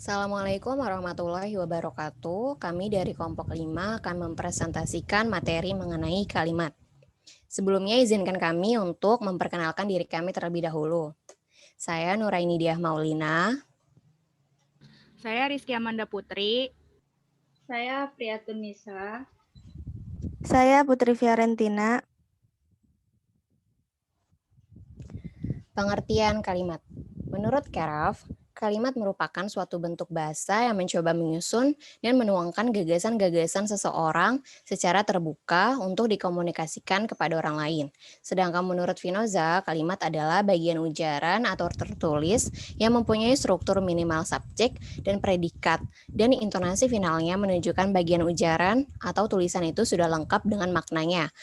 Assalamualaikum warahmatullahi wabarakatuh. Kami dari kelompok 5 akan mempresentasikan materi mengenai kalimat. Sebelumnya izinkan kami untuk memperkenalkan diri kami terlebih dahulu. Saya Nuraini Diah Maulina. Saya Rizky Amanda Putri. Saya Priyatun Nisa. Saya Putri Fiorentina. Pengertian kalimat. Menurut Keraf, kalimat merupakan suatu bentuk bahasa yang mencoba menyusun dan menuangkan gagasan-gagasan seseorang secara terbuka untuk dikomunikasikan kepada orang lain. Sedangkan menurut Spinoza, kalimat adalah bagian ujaran atau tertulis yang mempunyai struktur minimal subjek dan predikat, dan intonasi finalnya menunjukkan bagian ujaran atau tulisan itu sudah lengkap dengan maknanya,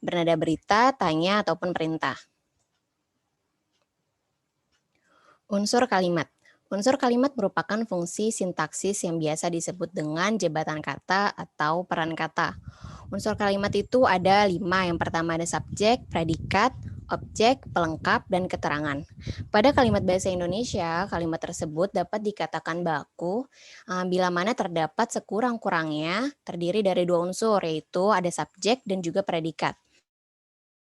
bernada berita, tanya, ataupun perintah. Unsur kalimat. Unsur kalimat merupakan fungsi sintaksis yang biasa disebut dengan jabatan kata atau peran kata. Unsur kalimat itu ada 5. Yang pertama ada subjek, predikat, objek, pelengkap, dan keterangan. Pada kalimat bahasa Indonesia, kalimat tersebut dapat dikatakan baku bila mana terdapat sekurang-kurangnya terdiri dari 2 unsur, yaitu ada subjek dan juga predikat.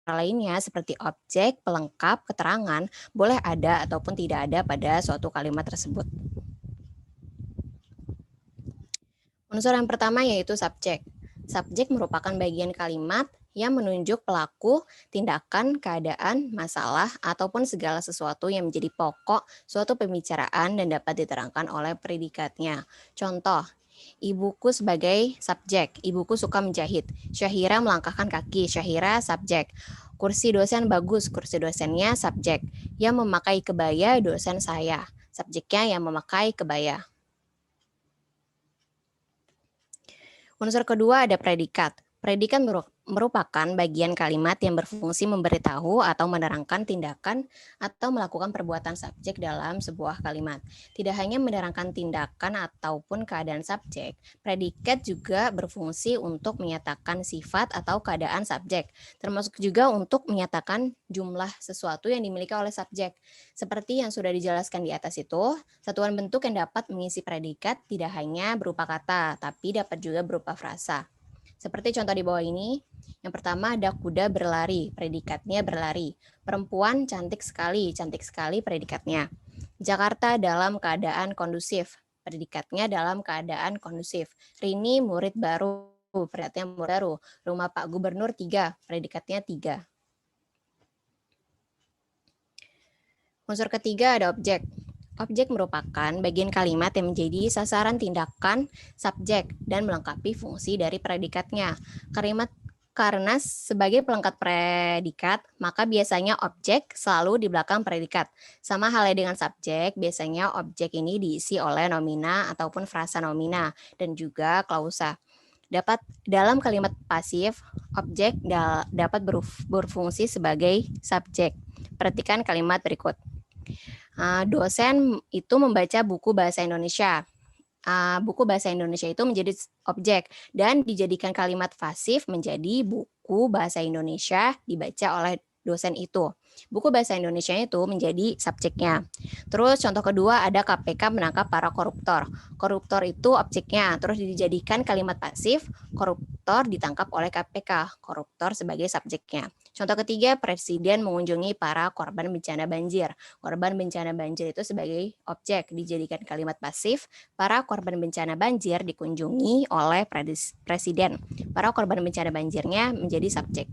Lainnya seperti objek, pelengkap, keterangan boleh ada ataupun tidak ada pada suatu kalimat tersebut. Unsur yang pertama yaitu subjek. Subjek merupakan bagian kalimat yang menunjuk pelaku, tindakan, keadaan, masalah, ataupun segala sesuatu yang menjadi pokok suatu pembicaraan dan dapat diterangkan oleh predikatnya. Contoh, ibuku sebagai subjek, ibuku suka menjahit. Syahira melangkahkan kaki, Syahira subjek. Kursi dosen bagus, kursi dosennya subjek. Yang memakai kebaya, dosen saya. Subjeknya yang memakai kebaya. Unsur kedua ada predikat. Predikat merupakan bagian kalimat yang berfungsi memberitahu atau menerangkan tindakan atau melakukan perbuatan subjek dalam sebuah kalimat. Tidak hanya menerangkan tindakan ataupun keadaan subjek, predikat juga berfungsi untuk menyatakan sifat atau keadaan subjek, termasuk juga untuk menyatakan jumlah sesuatu yang dimiliki oleh subjek. Seperti yang sudah dijelaskan di atas itu, satuan bentuk yang dapat mengisi predikat tidak hanya berupa kata, tapi dapat juga berupa frasa. Seperti contoh di bawah ini, yang pertama ada kuda berlari, predikatnya berlari. Perempuan cantik sekali predikatnya. Jakarta dalam keadaan kondusif, predikatnya dalam keadaan kondusif. Rini murid baru, predikatnya murid baru. Rumah Pak Gubernur 3, predikatnya 3. Unsur ketiga ada objek. Objek merupakan bagian kalimat yang menjadi sasaran tindakan subjek dan melengkapi fungsi dari predikatnya. Karena sebagai pelengkap predikat, maka biasanya objek selalu di belakang predikat. Sama halnya dengan subjek, biasanya objek ini diisi oleh nomina ataupun frasa nomina dan juga klausa. Dalam kalimat pasif, objek dapat berfungsi sebagai subjek. Perhatikan kalimat berikut. Dosen itu membaca buku bahasa Indonesia. Buku bahasa Indonesia itu menjadi objek dan dijadikan kalimat pasif menjadi buku bahasa Indonesia dibaca oleh dosen itu. Buku bahasa Indonesia itu menjadi subjeknya. Terus contoh kedua ada KPK menangkap para koruptor. Koruptor itu objeknya, terus dijadikan kalimat pasif, koruptor ditangkap oleh KPK, koruptor sebagai subjeknya. Contoh ketiga, Presiden mengunjungi para korban bencana banjir. Korban bencana banjir itu sebagai objek, dijadikan kalimat pasif, para korban bencana banjir dikunjungi oleh Presiden. Para korban bencana banjirnya menjadi subjek.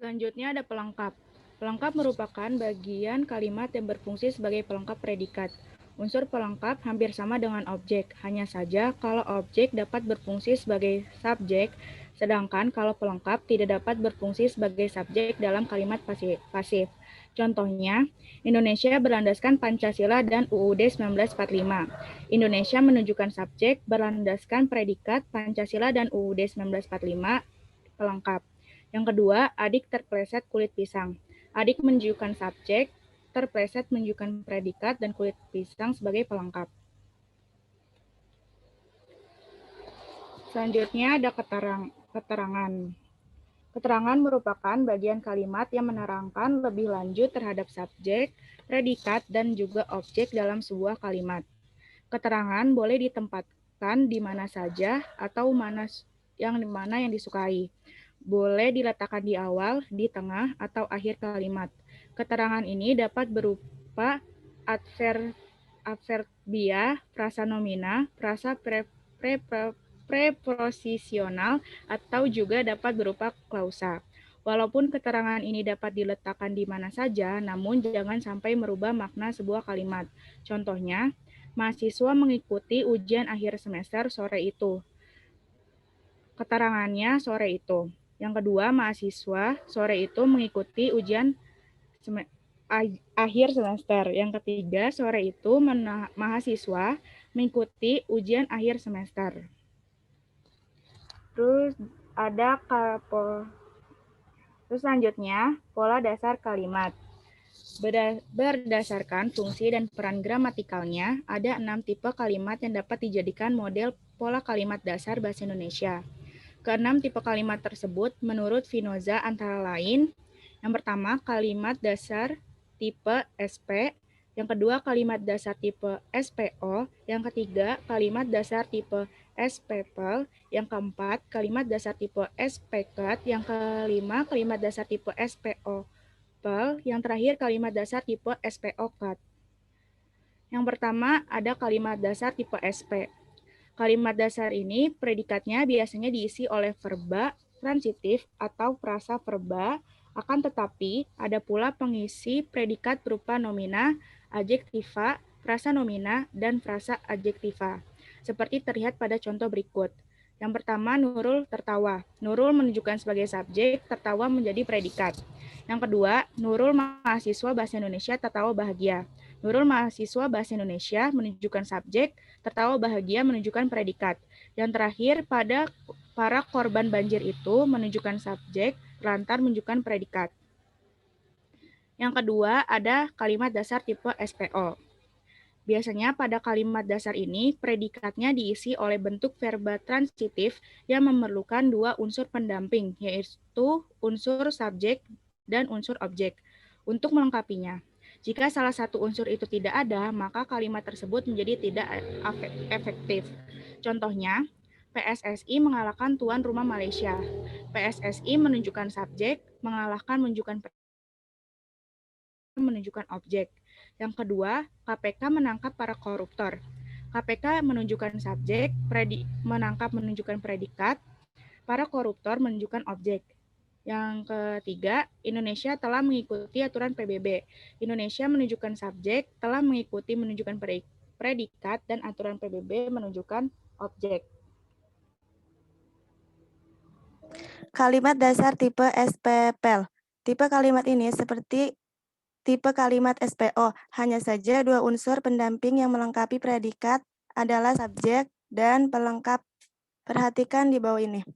Selanjutnya ada pelengkap. Pelengkap merupakan bagian kalimat yang berfungsi sebagai pelengkap predikat. Unsur pelengkap hampir sama dengan objek, hanya saja kalau objek dapat berfungsi sebagai subjek, sedangkan kalau pelengkap tidak dapat berfungsi sebagai subjek dalam kalimat pasif. Contohnya, Indonesia berlandaskan Pancasila dan UUD 1945. Indonesia menunjukkan subjek berlandaskan predikat Pancasila dan UUD 1945 pelengkap. Yang kedua, adik terpleset kulit pisang. Adik menunjukkan subjek, terpleset menunjukkan predikat, dan kulit pisang sebagai pelengkap. Selanjutnya ada keterangan. Keterangan merupakan bagian kalimat yang menerangkan lebih lanjut terhadap subjek, predikat, dan juga objek dalam sebuah kalimat. Keterangan boleh ditempatkan di mana saja atau yang disukai. Boleh diletakkan di awal, di tengah, atau akhir kalimat. Keterangan ini dapat berupa adverbia, frasa nomina, frasa preposisional, atau juga dapat berupa klausa. Walaupun keterangan ini dapat diletakkan di mana saja, namun jangan sampai merubah makna sebuah kalimat. Contohnya, mahasiswa mengikuti ujian akhir semester sore itu. Keterangannya sore itu. Yang kedua, mahasiswa sore itu mengikuti ujian akhir semester. Yang ketiga, sore itu mahasiswa mengikuti ujian akhir semester. Terus ada terus selanjutnya pola dasar kalimat. Berdasarkan fungsi dan peran gramatikalnya, ada 6 tipe kalimat yang dapat dijadikan model pola kalimat dasar bahasa Indonesia. Keenam tipe kalimat tersebut menurut Vinoza antara lain, yang pertama kalimat dasar tipe SP, yang kedua kalimat dasar tipe SPO, yang ketiga kalimat dasar tipe SPPL, yang keempat kalimat dasar tipe SPCAT, yang kelima kalimat dasar tipe SPO, yang terakhir kalimat dasar tipe SPO-CAT. Yang pertama ada kalimat dasar tipe SP. Kalimat dasar ini predikatnya biasanya diisi oleh verba transitif atau frasa verba, akan tetapi ada pula pengisi predikat berupa nomina, adjektiva, frasa nomina, dan frasa adjektiva. Seperti terlihat pada contoh berikut. Yang pertama, Nurul tertawa. Nurul menunjukkan sebagai subjek, tertawa menjadi predikat. Yang kedua, Nurul mahasiswa bahasa Indonesia tertawa bahagia. Nurul mahasiswa bahasa Indonesia menunjukkan subjek, tertawa bahagia menunjukkan predikat. Yang terakhir, pada para korban banjir itu menunjukkan subjek, lantar menunjukkan predikat. Yang kedua, ada kalimat dasar tipe SPO. Biasanya pada kalimat dasar ini, predikatnya diisi oleh bentuk verba transitif yang memerlukan dua unsur pendamping, yaitu unsur subjek dan unsur objek. Untuk melengkapinya, jika salah satu unsur itu tidak ada, maka kalimat tersebut menjadi tidak efektif. Contohnya, PSSI mengalahkan tuan rumah Malaysia. PSSI menunjukkan subjek, mengalahkan menunjukkan objek. Yang kedua, KPK menangkap para koruptor. KPK menunjukkan subjek, menangkap menunjukkan predikat, para koruptor menunjukkan objek. Yang ketiga, Indonesia telah mengikuti aturan PBB. Indonesia menunjukkan subjek, telah mengikuti menunjukkan predikat, dan aturan PBB menunjukkan objek. Kalimat dasar tipe SPPL. Tipe kalimat ini seperti tipe kalimat SPO, hanya saja dua unsur pendamping yang melengkapi predikat adalah subjek dan pelengkap. Perhatikan di bawah ini.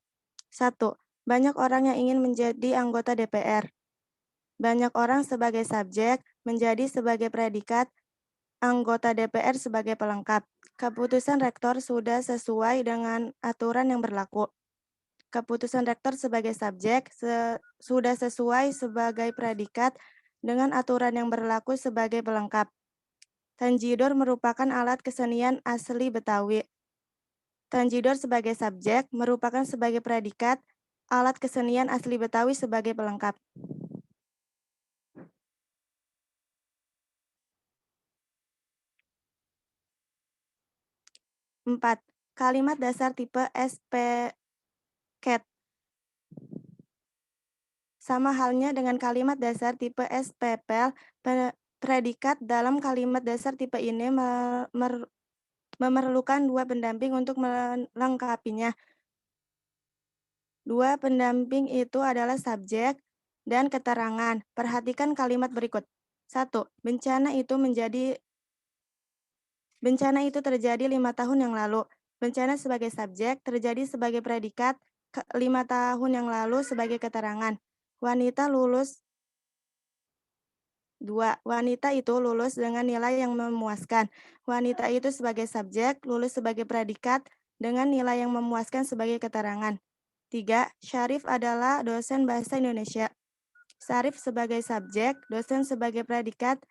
1. Banyak orang yang ingin menjadi anggota DPR. Banyak orang sebagai subjek, menjadi sebagai predikat, anggota DPR sebagai pelengkap. Keputusan rektor sudah sesuai dengan aturan yang berlaku. Keputusan rektor sebagai subjek sudah sesuai sebagai predikat dengan aturan yang berlaku sebagai pelengkap. Tanjidor merupakan alat kesenian asli Betawi. Tanjidor sebagai subjek merupakan sebagai predikat, alat kesenian asli Betawi sebagai pelengkap. Empat, kalimat dasar tipe SPCAT. Sama halnya dengan kalimat dasar tipe SPPL, predikat dalam kalimat dasar tipe ini memerlukan dua pendamping untuk melengkapinya. Dua pendamping itu adalah subjek dan keterangan. Perhatikan kalimat berikut. 1. Bencana itu terjadi 5 tahun yang lalu. Bencana sebagai subjek terjadi sebagai predikat 5 tahun yang lalu sebagai keterangan. Wanita lulus 2. Wanita itu lulus dengan nilai yang memuaskan. Wanita itu sebagai subjek, lulus sebagai predikat dengan nilai yang memuaskan sebagai keterangan. 3. Syarif adalah dosen bahasa Indonesia. Syarif sebagai subjek, dosen sebagai predikat,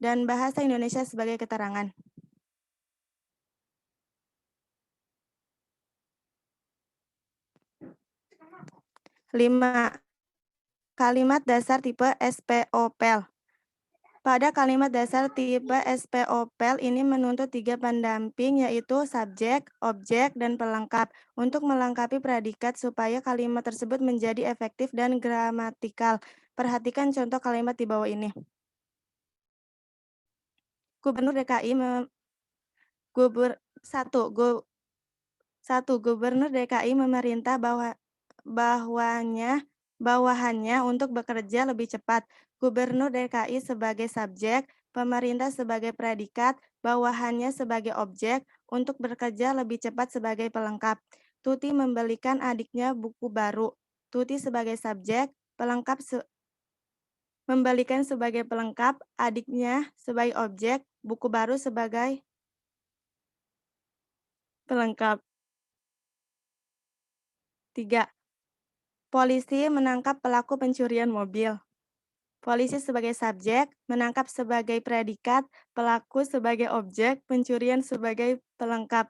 dan bahasa Indonesia sebagai keterangan. 5. Kalimat dasar tipe SPOPEL. Pada kalimat dasar tipe SPOPEL ini menuntut 3 pendamping, yaitu subjek, objek, dan pelengkap, untuk melengkapi predikat supaya kalimat tersebut menjadi efektif dan gramatikal. Perhatikan contoh kalimat di bawah ini. Gubernur DKI 1. Gubernur DKI memerintah bawahannya untuk bekerja lebih cepat. Gubernur DKI sebagai subjek, pemerintah sebagai predikat, bawahannya sebagai objek, untuk bekerja lebih cepat sebagai pelengkap. Tuti membelikan adiknya buku baru. Tuti sebagai subjek, membelikan sebagai pelengkap, adiknya sebagai objek, buku baru sebagai pelengkap. 3. Polisi menangkap pelaku pencurian mobil. Polisi sebagai subjek, menangkap sebagai predikat, pelaku sebagai objek, pencurian sebagai pelengkap.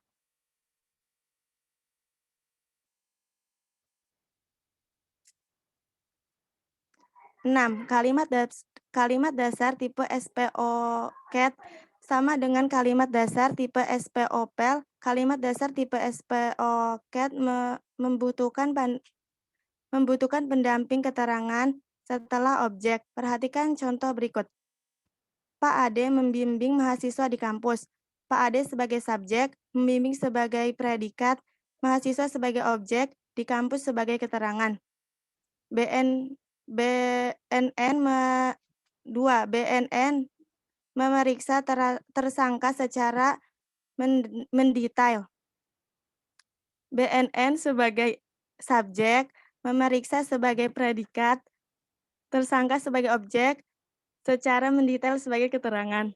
6. Kalimat dasar tipe SPOCAT sama dengan kalimat dasar tipe SPOPEL. Kalimat dasar tipe SPOCAT membutuhkan pendamping keterangan setelah objek. Perhatikan contoh berikut. Pak Ade membimbing mahasiswa di kampus. Pak Ade sebagai subjek, membimbing sebagai predikat, mahasiswa sebagai objek, di kampus sebagai keterangan. BNN memeriksa tersangka secara mendetail. BNN sebagai subjek, memeriksa sebagai predikat, tersangka sebagai objek, secara mendetail sebagai keterangan.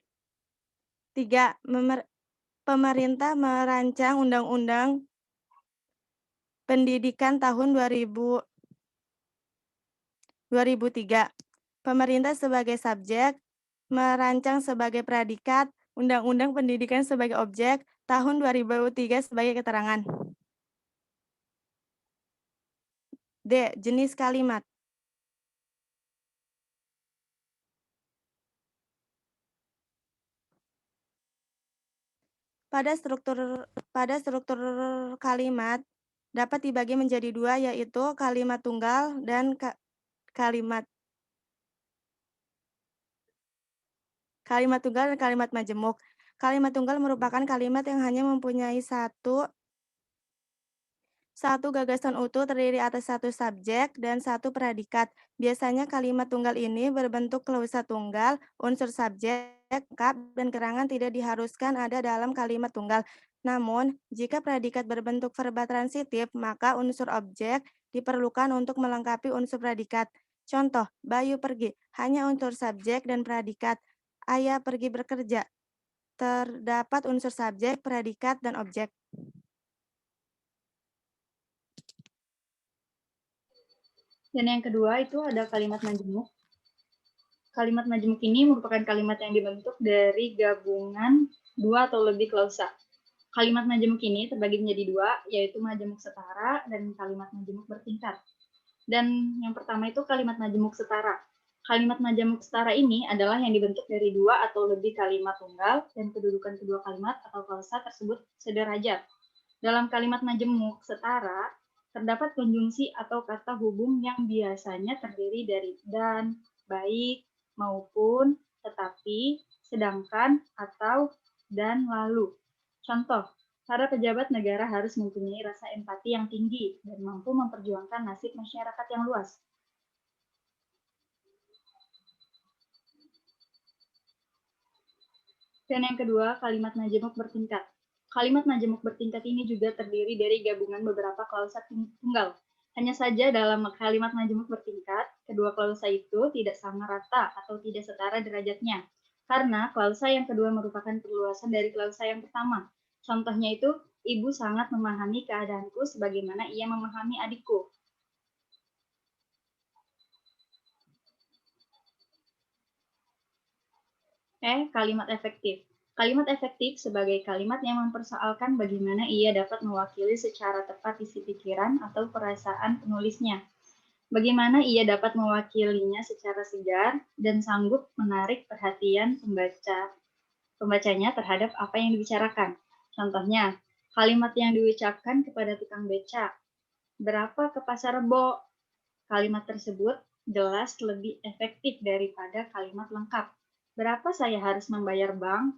3. Pemerintah merancang Undang-Undang Pendidikan tahun 2003. Pemerintah sebagai subjek, merancang sebagai predikat, Undang-Undang Pendidikan sebagai objek, tahun 2003 sebagai keterangan. D. Jenis kalimat. Pada struktur kalimat dapat dibagi menjadi 2, yaitu kalimat tunggal dan kalimat kalimat majemuk. Kalimat tunggal merupakan kalimat yang hanya mempunyai satu gagasan utuh terdiri atas satu subjek dan satu predikat. Biasanya kalimat tunggal ini berbentuk klausa tunggal, unsur subjek, lengkap, dan keterangan tidak diharuskan ada dalam kalimat tunggal. Namun, jika predikat berbentuk verba transitif, maka unsur objek diperlukan untuk melengkapi unsur predikat. Contoh, Bayu pergi, hanya unsur subjek dan predikat. Ayah pergi bekerja, terdapat unsur subjek, predikat, dan objek. Dan yang kedua itu ada kalimat majemuk. Kalimat majemuk ini merupakan kalimat yang dibentuk dari gabungan 2 atau lebih klausa. Kalimat majemuk ini terbagi menjadi 2, yaitu majemuk setara dan kalimat majemuk bertingkat. Dan yang pertama itu kalimat majemuk setara. Kalimat majemuk setara ini adalah yang dibentuk dari 2 atau lebih kalimat tunggal dan kedudukan kedua kalimat atau klausa tersebut sederajat. Dalam kalimat majemuk setara, terdapat konjungsi atau kata hubung yang biasanya terdiri dari dan, baik, maupun, tetapi, sedangkan, atau, dan lalu. Contoh, para pejabat negara harus mempunyai rasa empati yang tinggi dan mampu memperjuangkan nasib masyarakat yang luas. Dan yang kedua, kalimat majemuk bertingkat. Kalimat majemuk bertingkat ini juga terdiri dari gabungan beberapa klausa tunggal. Hanya saja dalam kalimat majemuk bertingkat, kedua klausa itu tidak sama rata atau tidak setara derajatnya. Karena klausa yang kedua merupakan perluasan dari klausa yang pertama. Contohnya itu, Ibu sangat memahami keadaanku sebagaimana ia memahami adikku. Kalimat efektif. Kalimat efektif sebagai kalimat yang mempersoalkan bagaimana ia dapat mewakili secara tepat isi pikiran atau perasaan penulisnya. Bagaimana ia dapat mewakilinya secara segar dan sanggup menarik perhatian pembacanya terhadap apa yang dibicarakan. Contohnya, kalimat yang diucapkan kepada tukang beca, "Berapa ke pasar Rebo?" Kalimat tersebut jelas lebih efektif daripada kalimat lengkap. Berapa saya harus membayar bank?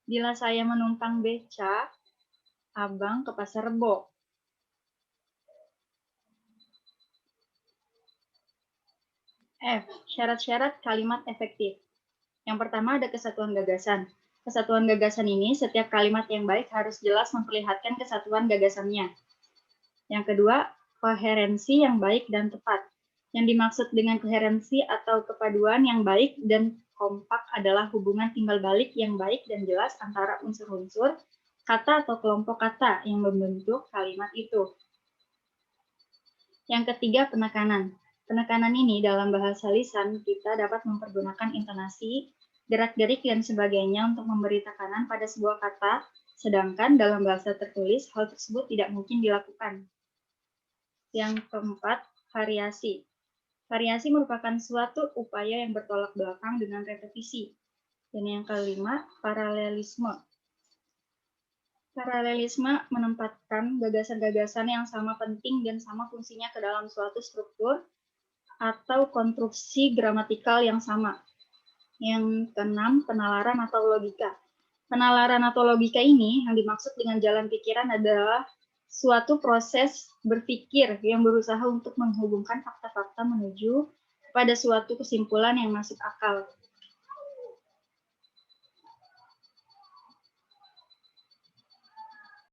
Bila saya menumpang beca, abang ke pasar Rebo. Syarat-syarat kalimat efektif. Yang pertama ada kesatuan gagasan. Kesatuan gagasan ini, setiap kalimat yang baik harus jelas memperlihatkan kesatuan gagasannya. Yang kedua, koherensi yang baik dan tepat. Yang dimaksud dengan koherensi atau kepaduan yang baik dan kompak adalah hubungan timbal balik yang baik dan jelas antara unsur-unsur, kata atau kelompok kata yang membentuk kalimat itu. Yang ketiga, penekanan. Penekanan ini dalam bahasa lisan kita dapat mempergunakan intonasi, gerak-gerik, dan sebagainya untuk memberi tekanan pada sebuah kata, sedangkan dalam bahasa tertulis hal tersebut tidak mungkin dilakukan. Yang keempat, variasi. Variasi merupakan suatu upaya yang bertolak belakang dengan repetisi. Dan yang kelima, paralelisme. Paralelisme menempatkan gagasan-gagasan yang sama penting dan sama fungsinya ke dalam suatu struktur atau konstruksi gramatikal yang sama. Yang keenam, penalaran atau logika. Penalaran atau logika ini yang dimaksud dengan jalan pikiran adalah suatu proses berpikir yang berusaha untuk menghubungkan fakta-fakta menuju pada suatu kesimpulan yang masuk akal.